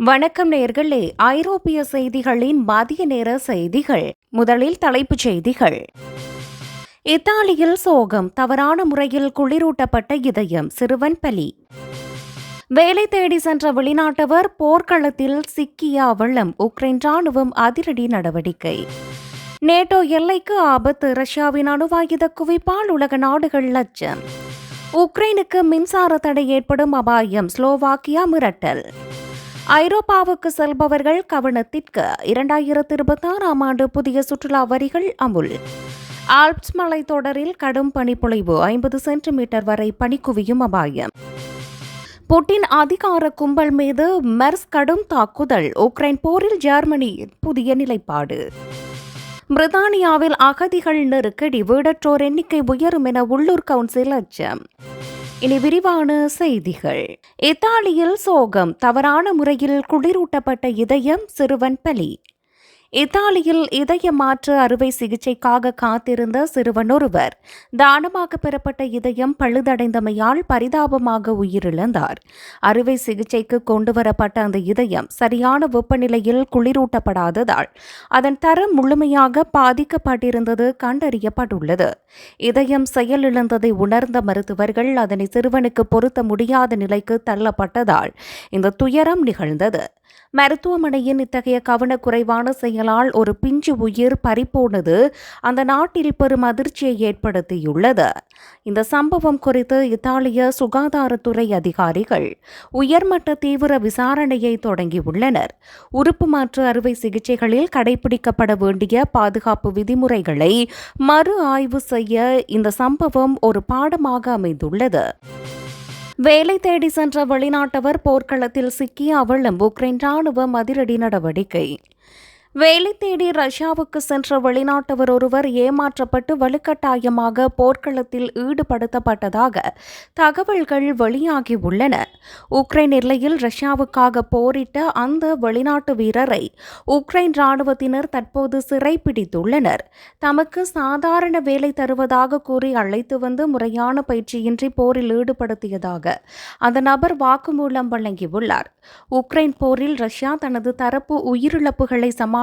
வணக்கம் நேயர்களே. ஐரோப்பிய செய்திகளின் மதிய நேர செய்திகள். முதலில் தலைப்புச் செய்திகள். இத்தாலியில் சோகம், தவறான முறையில் குளிரூட்டப்பட்ட இதயம், சிறுவன் பலி. வேலை தேடி சென்ற வெளிநாட்டவர் போர்க்களத்தில் சிக்கிய அவலம், உக்ரைன் ராணுவம் அதிரடி நடவடிக்கை. நேட்டோ எல்லைக்கு ஆபத்து, ரஷ்யாவின் அணுவாயுத குவிப்பால் உலக நாடுகள் அச்சம். உக்ரைனுக்கு மின்சார தடை ஏற்படும் அபாயம், ஸ்லோவாக்கியா மிரட்டல். ஐரோப்பாவுக்கு செல்பவர்கள் கவனத்திற்கு, 2026ஆம் ஆண்டு புதிய சுற்றுலா வரிகள் அமுல். ஆல்ப்ஸ் மலைத்தொடரில் கடும் பனிப்பொழிவு, 50 சென்டிமீட்டர் வரை பனி குவியும் அபாயம். புட்டின் அதிகார கும்பல் மீது மெர்ஸ் கடும் தாக்குதல், உக்ரைன் போரில் ஜெர்மனியின் புதிய நிலைப்பாடு. பிரித்தானியாவில் அகதிகள் நெருக்கடி, வீடற்றோர் எண்ணிக்கை உயரும் என உள்ளூர் கவுன்சில் அச்சம். இனி விரிவான செய்திகள். இத்தாலியில் சோகம், தவறான முறையில் குளிரூட்டப்பட்ட இதயம், சிறுவன் பலி. இத்தாலியில் இதய மாற்று அறுவை சிகிச்சைக்காக காத்திருந்த சிறுவன் ஒருவர் தானமாக பெறப்பட்ட இதயம் பழுதடைந்தமையால் பரிதாபமாக உயிரிழந்தார். அறுவை சிகிச்சைக்கு கொண்டுவரப்பட்ட அந்த இதயம் சரியான வெப்பநிலையில் குளிரூட்டப்படாததால் அதன் தரம் முழுமையாக பாதிக்கப்பட்டிருந்தது கண்டறியப்பட்டுள்ளது. இதயம் செயலிழந்ததை உணர்ந்த மருத்துவர்கள் அதனை சிறுவனுக்கு பொருத்த முடியாத நிலைக்கு தள்ளப்பட்டதால் இந்த துயரம் நிகழ்ந்தது. மருத்துவமனையின் இத்தகைய கவனக்குறைவான செயலால் ஒரு பிஞ்சு உயிர் பறிபோனது அந்த நாட்டில் பெரும் அதிர்ச்சியை ஏற்படுத்தியுள்ளது. இந்த சம்பவம் குறித்து இத்தாலிய சுகாதாரத்துறை அதிகாரிகள் உயர்மட்ட தீவிர விசாரணையை தொடங்கியுள்ளனர். உறுப்பு மாற்று அறுவை சிகிச்சைகளில் கடைபிடிக்கப்பட வேண்டிய பாதுகாப்பு விதிமுறைகளை மறு ஆய்வு செய்ய இந்த சம்பவம் ஒரு பாடமாக அமைந்துள்ளது. வேலை தேடி சென்ற வெளிநாட்டவர் போர்க்களத்தில் சிக்கிய அவலம், உக்ரைன் ராணுவம் அதிரடி நடவடிக்கை. வேலை தேடி ரஷ்யாவுக்கு சென்ற வெளிநாட்டவர் ஒருவர் ஏமாற்றப்பட்டு வலுக்கட்டாயமாக போர்க்களத்தில் ஈடுபடுத்தப்பட்டதாக தகவல்கள் வெளியாகியுள்ளன. உக்ரைன் எல்லையில் ரஷ்யாவுக்காக போரிட்ட அந்த வெளிநாட்டு வீரரை உக்ரைன் ராணுவத்தினர் தற்போது சிறைப்பிடித்துள்ளனர். தமக்கு சாதாரண வேலை தருவதாக கூறி அழைத்து வந்து முறையான பயிற்சியின்றி போரில் ஈடுபடுத்தியதாக அந்த நபர் வாக்குமூலம் வழங்கியுள்ளார். உக்ரைன் போரில் ரஷ்யா தனது தரப்பு உயிரிழப்புகளை சமாளிக்க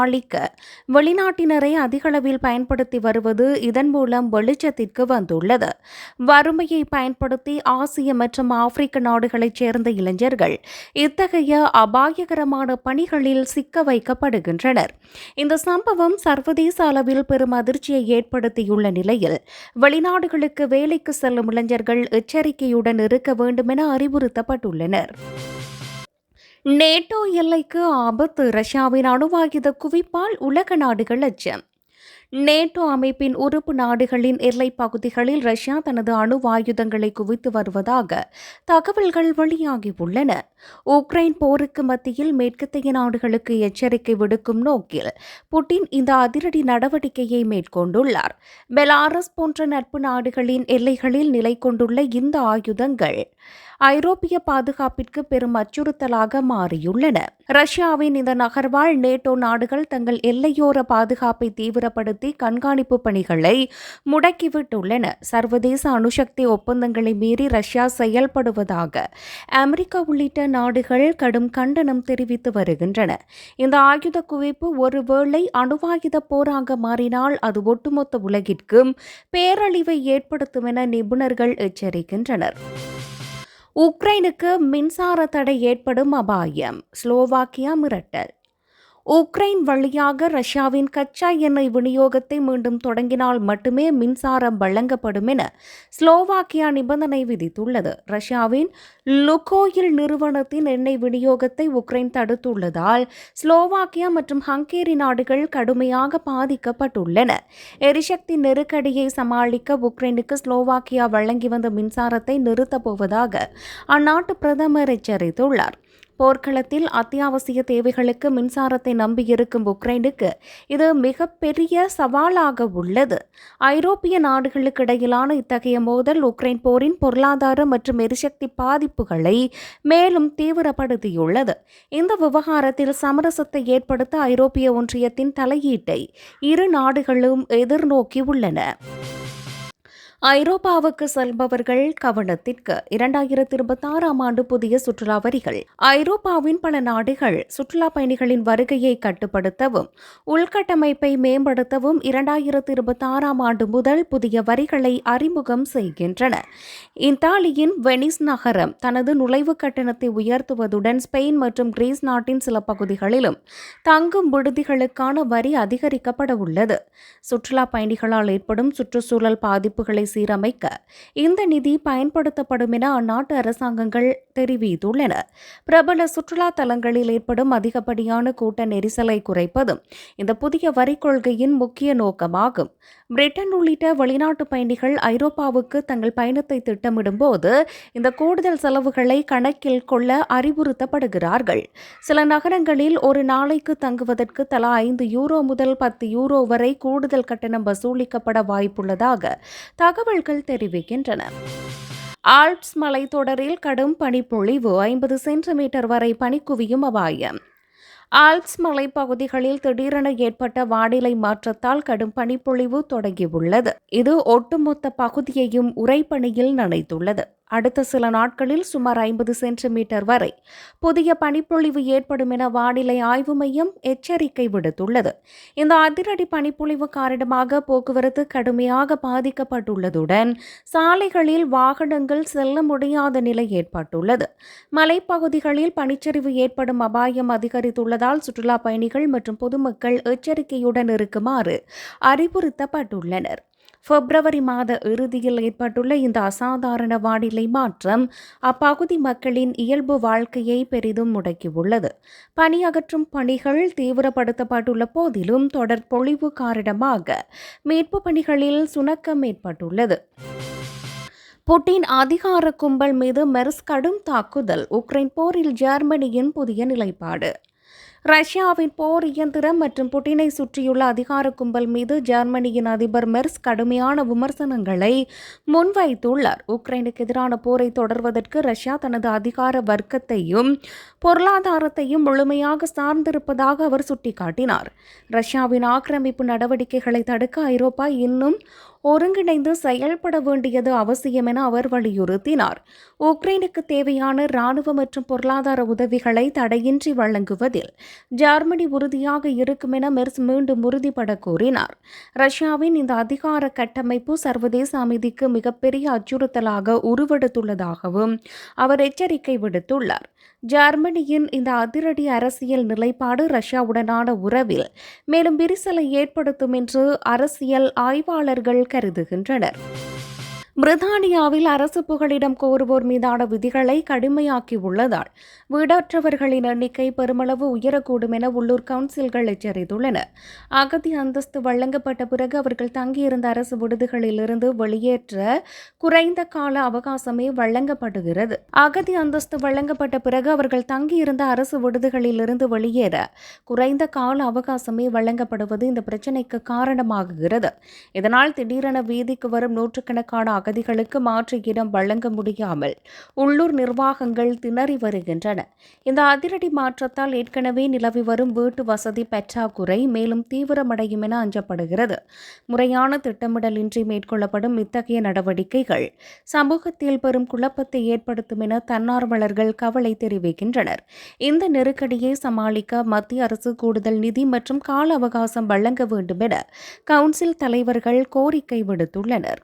வெளிநாட்டினரை அதிகளவில் பயன்படுத்தி வருவது இதன் மூலம் வெளிச்சத்திற்கு வந்துள்ளது. வறுமையை பயன்படுத்தி ஆசிய மற்றும் ஆப்பிரிக்க நாடுகளைச் சேர்ந்த இளைஞர்கள் இத்தகைய அபாயகரமான பணிகளில் சிக்க வைக்கப்படுகின்றனர். இந்த சம்பவம் சர்வதேச அளவில் பெரும் அதிர்ச்சியை ஏற்படுத்தியுள்ள நிலையில் வெளிநாடுகளுக்கு வேலைக்கு செல்லும் இளைஞர்கள் எச்சரிக்கையுடன் இருக்க வேண்டும் என அறிவுறுத்தப்பட்டுள்ளனர். நேட்டோ எல்லைக்கு ஆபத்து, ரஷ்யாவின் அணுவாயுத குவிப்பால் உலக நாடுகள் அச்சம். நேட்டோ அமைப்பின் உறுப்பு நாடுகளின் எல்லைப் பகுதிகளில் ரஷ்யா தனது அணு ஆயுதங்களை குவித்து வருவதாக தகவல்கள் வெளியாகியுள்ளன. உக்ரைன் போருக்கு மத்தியில் மேற்கத்திய நாடுகளுக்கு எச்சரிக்கை விடுக்கும் நோக்கில் புட்டின் இந்த அதிரடி நடவடிக்கையை மேற்கொண்டுள்ளார். பெலாரஸ் போன்ற நட்பு நாடுகளின் எல்லைகளில் நிலை கொண்டுள்ள இந்த ஆயுதங்கள் ஐரோப்பிய பாதுகாப்பிற்கு பெரும் அச்சுறுத்தலாக மாறியுள்ளன. ரஷ்யாவின் இந்த நகர்வால் நேட்டோ நாடுகள் தங்கள் எல்லையோர பாதுகாப்பை தீவிரப்படுத்தி கண்காணிப்பு பணிகளை முடக்கிவிட்டுள்ளன. சர்வதேச அணுசக்தி ஒப்பந்தங்களை மீறி ரஷ்யா செயல்படுவதாக அமெரிக்கா உள்ளிட்ட நாடுகள் கடும் கண்டனம் தெரிவித்து வருகின்றன. இந்த ஆயுத குவிப்பு ஒருவேளை அணுவாயுத போராக மாறினால் அது ஒட்டுமொத்த உலகிற்கும் பேரழிவை ஏற்படுத்தும் என நிபுணர்கள் எச்சரிக்கின்றனர். உக்ரைனுக்கு மின்சார தடை ஏற்படும் அபாயம், ஸ்லோவாக்கியா மிரட்டல். உக்ரைன் வழியாக ரஷ்யாவின் கச்சா எண்ணெய் விநியோகத்தை மீண்டும் தொடங்கினால் மட்டுமே மின்சாரம் வழங்கப்படும் என ஸ்லோவாக்கியா நிபந்தனை விதித்துள்ளது. ரஷ்யாவின் லுகோயில் நிறுவனத்தின் எண்ணெய் விநியோகத்தை உக்ரைன் தடுத்துள்ளதால் ஸ்லோவாக்கியா மற்றும் ஹங்கேரி நாடுகள் கடுமையாக பாதிக்கப்பட்டுள்ளன. எரிசக்தி நெருக்கடியை சமாளிக்க உக்ரைனுக்கு ஸ்லோவாக்கியா வழங்கி வந்த மின்சாரத்தை நிறுத்தப் போவதாக அந்நாட்டு பிரதமர் எச்சரித்துள்ளார். போர்க்களத்தில் அத்தியாவசிய தேவைகளுக்கு மின்சாரத்தை நம்பியிருக்கும் உக்ரைனுக்கு இது மிகப்பெரிய சவாலாக உள்ளது. ஐரோப்பிய நாடுகளுக்கு இடையிலான இத்தகைய மோதல் உக்ரைன் போரின் பொருளாதார மற்றும் எரிசக்தி பாதிப்புகளை மேலும் தீவிரப்படுத்தியுள்ளது. இந்த விவகாரத்தில் சமரசத்தை ஏற்படுத்த ஐரோப்பிய ஒன்றியத்தின் தலையீட்டை இரு நாடுகளும் எதிர்நோக்கியுள்ளன. ஐரோப்பாவுக்கு செல்பவர்கள் கவனத்திற்கு 2026ஆம் ஆண்டு புதிய சுற்றுலா வரிகள். ஐரோப்பாவின் பல நாடுகள் சுற்றுலா பயணிகளின் வருகையை கட்டுப்படுத்தவும் உள்கட்டமைப்பை மேம்படுத்தவும் 2026ஆம் ஆண்டு முதல் புதிய வரிகளை அறிமுகம் செய்கின்றன. இத்தாலியின் வெனிஸ் நகரம் தனது நுழைவு கட்டணத்தை உயர்த்துவதுடன் ஸ்பெயின் மற்றும் கிரீஸ் நாட்டின் சில பகுதிகளிலும் தங்கும் விடுதிகளுக்கான வரி அதிகரிக்கப்பட உள்ளது. சுற்றுலா பயணிகளால் ஏற்படும் சுற்றுச்சூழல் பாதிப்புகளை சீரமைக்க இந்த நிதி பயன்படுத்தப்படும் என அந்நாட்டு அரசாங்கங்கள் தெரிவித்துள்ளன. பிரபல சுற்றுலா தலங்களில் ஏற்படும் அதிகப்படியான கூட்ட நெரிசலை குறைப்பதும் இந்த புதிய வரி கொள்கையின் முக்கிய நோக்கமாகும். பிரிட்டன் உள்ளிட்ட வெளிநாட்டு பயணிகள் ஐரோப்பாவுக்கு தங்கள் பயணத்தை திட்டமிடும் போது இந்த கூடுதல் செலவுகளை கணக்கில் கொள்ள அறிவுறுத்தப்படுகிறார்கள். சில நகரங்களில் ஒரு நாளைக்கு தங்குவதற்கு தலா €5 முதல் €10 வரை கூடுதல் கட்டணம் வசூலிக்கப்பட வாய்ப்புள்ளதாக தகவல்கள் தெரிவிக்கின்றன. ஆல்ப்ஸ் மலைத்தொடரில் கடும் பனிப்பொழிவு, 50 சென்டிமீட்டர் வரை பனி குவியும் அபாயம். ஆல்ப்ஸ் மலைப்பகுதிகளில் திடீரென ஏற்பட்ட வானிலை மாற்றத்தால் கடும் பனிப்பொழிவு தொடங்கியுள்ளது. இது ஒட்டுமொத்த பகுதியையும் உறைபனியில் நனைத்துள்ளது. அடுத்த சில நாட்களில் சுமார் 50 சென்டிமீட்டர் வரை புதிய பனிப்பொழிவு ஏற்படும் என வானிலை ஆய்வு மையம் எச்சரிக்கை விடுத்துள்ளது. இந்த அதிரடி பனிப்பொழிவு காரணமாக போக்குவரத்து கடுமையாக பாதிக்கப்பட்டுள்ளதுடன் சாலைகளில் வாகனங்கள் செல்ல முடியாத நிலை ஏற்பட்டுள்ளது. மலைப்பகுதிகளில் பனிச்சரிவு ஏற்படும் அபாயம் அதிகரித்துள்ளதால் சுற்றுலா பயணிகள் மற்றும் பொதுமக்கள் எச்சரிக்கையுடன் இருக்குமாறு அறிவுறுத்தப்பட்டுள்ளனர். பிப்ரவரி மாத இறுதியில் ஏற்பட்டுள்ள இந்த அசாதாரண வானிலை மாற்றம் அப்பகுதி மக்களின் இயல்பு வாழ்க்கையை பெரிதும் முடக்கியுள்ளது. பனி அகற்றும் பணிகள் தீவிரப்படுத்தப்பட்டுள்ள போதிலும் தொடர் பொழிவு காரணமாக மீட்பு பணிகளில் சுணக்கம் ஏற்பட்டுள்ளது. புட்டின் அதிகார கும்பல் மீது மெர்ஸ் கடும் தாக்குதல். உக்ரைன் போரில் ஜெர்மனியின் புதிய நிலைப்பாடு. ரஷ்யாவின் போர் இயந்திரம் மற்றும் புட்டினை சுற்றியுள்ள அதிகார கும்பல் மீது ஜெர்மனியின் அதிபர் மெர்ஸ் கடுமையான விமர்சனங்களை முன்வைத்துள்ளார். உக்ரைனுக்கு எதிரான போரை தொடர்வதற்கு ரஷ்யா தனது அதிகார வர்க்கத்தையும் பொருளாதாரத்தையும் முழுமையாக சார்ந்திருப்பதாக அவர் சுட்டிக்காட்டினார். ரஷ்யாவின் ஆக்கிரமிப்பு நடவடிக்கைகளை தடுக்க ஐரோப்பா இன்னும் ஒருங்கிணைந்து செயல்பட வேண்டியது அவசியம் என அவர் வலியுறுத்தினார். உக்ரைனுக்கு தேவையான இராணுவ மற்றும் பொருளாதார உதவிகளை தடையின்றி வழங்குவதில் ஜெர்மனி உறுதியாக இருக்கும் என மெர்ஸ் மீண்டும் உறுதிபட கூறினார். ரஷ்யாவின் இந்த அதிகார கட்டமைப்பு சர்வதேச அமைதிக்கு மிகப்பெரிய அச்சுறுத்தலாக உருவெடுத்துள்ளதாகவும் அவர் எச்சரிக்கை விடுத்துள்ளார். ஜெர்மனியின் இந்த அதிரடி அரசியல் நிலைப்பாடு ரஷ்யாவுடனான உறவில் மேலும் விரிசலை ஏற்படுத்தும் என்று அரசியல் ஆய்வாளர்கள் கருதுகின்றனர். பிரித்தானியாவில் அரசு புகலிடம் கோருவோர் மீதான விதிகளை கடுமையாக்கியுள்ளதால் வீடற்றவர்களின் எண்ணிக்கை பெருமளவு உயரக்கூடும் என உள்ளூர் கவுன்சில்கள் எச்சரித்துள்ளன. அகதி அந்தஸ்து வழங்கப்பட்ட பிறகு அவர்கள் தங்கியிருந்த அரசு விடுதிகளிலிருந்து வெளியேற்ற குறைந்த கால அவகாசமே வழங்கப்படுகிறது. அகதி அந்தஸ்து வழங்கப்பட்ட பிறகு அவர்கள் தங்கியிருந்த அரசு விடுதிகளிலிருந்து வெளியேற குறைந்த கால அவகாசமே வழங்கப்படுவது இந்த பிரச்சினைக்கு காரணமாகுகிறது. இதனால் திடீரென வீதிக்கு வரும் நூற்றுக்கணக்கான அகதிகளுக்கு மாற்று இடம் வழங்க முடியாமல் உள்ளூர் நிர்வாகங்கள் திணறி வருகின்றன. இந்த அதிரடி மாற்றத்தால் ஏற்கனவே நிலவி வரும் வீட்டு வசதி பற்றாக்குறை மேலும் தீவிரமடையும் என அஞ்சப்படுகிறது. முறையான திட்டமிடலின்றி மேற்கொள்ளப்படும் இத்தகைய நடவடிக்கைகள் சமூகத்தில் பெரும் குழப்பத்தை ஏற்படுத்தும் என தன்னார்வலர்கள் கவலை தெரிவிக்கின்றனர். இந்த நெருக்கடியை சமாளிக்க மத்திய அரசு கூடுதல் நிதி மற்றும் கால அவகாசம் வழங்க வேண்டும் என கவுன்சில் தலைவர்கள் கோரிக்கை விடுத்துள்ளனர்.